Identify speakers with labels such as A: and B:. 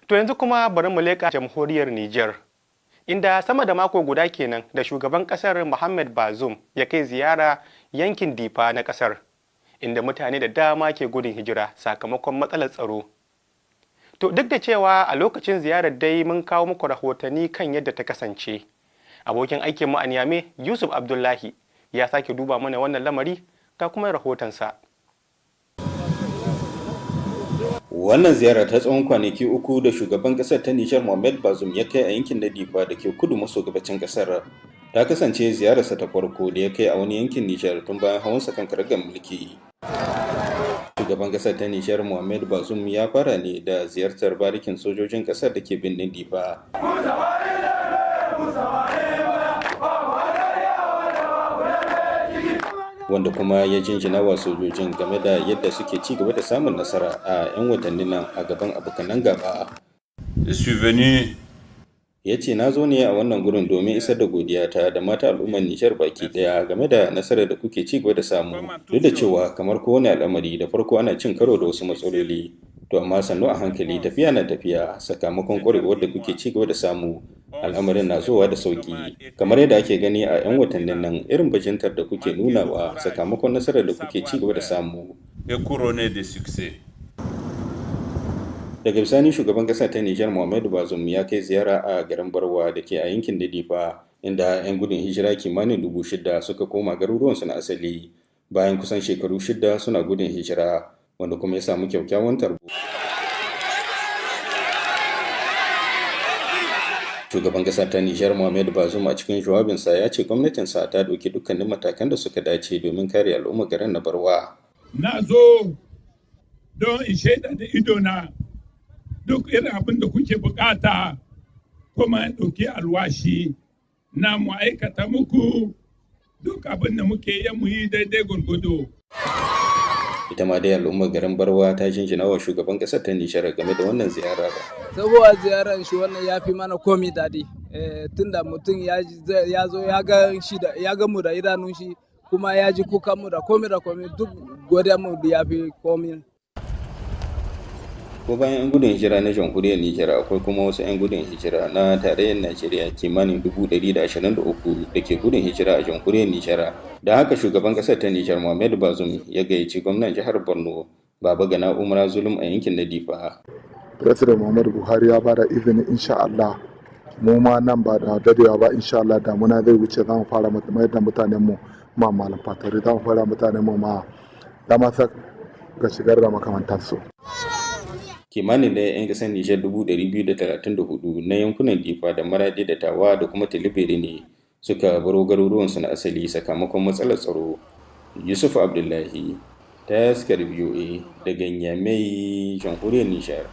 A: To yanzu kuma bari mu leƙa jamhuriyar Nijar, inda sama da mako guda kenan da shugaban ƙasar Mohamed Bazoum ya kai ziyara yankin Difa na ƙasar, inda mutane da dama ke gudun hijira sakamakon matsalar tsaro. To duk da cewa a lokacin ziyarar dai mun kawo muku rahotanni kan yadda ta kasance. Abokin aikin mu a Niamey, Yusuf Abdullahi, ya sake duba mana wannan lamari ga kuma rahotonsa.
B: Wannan ziyara ta tsawon kwanaki uku da shugaban kasar ta Nijar Mohamed Bazoum ya kai a yankin na Difa da ke kudu maso gabacin kasar ta kasance ziyararsa ta farko da ya kai a wani yankin Nijar tun bayan hawansa kan karagar mulki. Shugaban kasar ta Nijar Mohamed Bazoum ya fara ne da ziyartar barikin sojojin kasar da ke birnin Difa. Wanda kuma ya jinjina wa sojojin game da yadda suke ci gaba da samun nasara a 'yan watanni nan a gaban abokanan gaba. Ya ce na zo ne a wannan gurin domin isar da godiyata da mata al'ummar Nijar baki daya game da nasarar da kuke ci gaba da samu, duk da cewa kamar kowane al'amari da farko ana cin karo da wasu matsaloli, to amma sannu a hankali tafiya na tafiya sakamakon ƙwarewar da kuke ci gaba da samu, al'amarin na zuwa da sauki kamar yadda ake gani a 'yan watannin nan irin bajintar da kuke nunawa sakamakon nasarar da kuke ci gaba da samu. Daga bisani shugaban ƙasa ta Nijar Mohamed Bazoum ya kai ziyara a garin Barwa da ke a yankin Difa, inda 'yan gudun hijira kimanin 6,000 suka koma garuruwansu na asali bayan kusan shekaru 6 suna gudun hijira, wanda kuma ya samu kyakkyawan tarbo. Shugaban ƙasa ta Nijar Mohamed Bazoum a cikin jawabinsa ya ce gwamnatinsa ta ɗauki dukkanin matakan da suka dace domin kare al'ummar garin na Barwa.
C: Na zo don in shaida da idona duk irin abin da kuke bukata, kuma ɗauki alwashi na mu aikata muku duk abin da muke yi mu yi daidai gurgudu.
B: Ita ma dai al'ummar garin Barwa ta jinjina wa shugaban ƙasar ta Nijar game da wannan ziyara.
D: Saboda ziyarar shi wannan ya fi mana komi daɗi, tunda mutum ya zo ya ga mu da idanun shi kuma ya ji kukan mu da komi duk godiya mu da ya fi komi.
B: Ko bayan 'yan gudun hijira na jamhuriyar Nijar akwai kuma wasu 'yan gudun hijira na tarayyar Najeriya kimanin 123 da ke gudun hijira a jamhuriyar Nijar. Da haka shugaban ƙasar ta Nijar Mohamed Bazoum ya gayyaci gwamnan jihar Borno Baba Gana Umara Zulum a yankin na Difa.
E: President Muhammadu Buhari ya bada izini insha Allah mu ma nan ba da dadewa ba insha Allah damuna zai wuce za mu fara mayar da mutanen mu ma malam fatari, za mu fara mutanen mu ma dama ga shigar da makamantarsu.
B: Kimanin da 'yan ƙasar Nijar 234 na yankunan Difa da Maradi da Tawa da kuma Tilibiri ne suka baro garuruwansu na asali sakamakon matsalar tsaro. Yusuf Abdullahi, taskar VOA daga Niamey, jamhuriyar Nijar.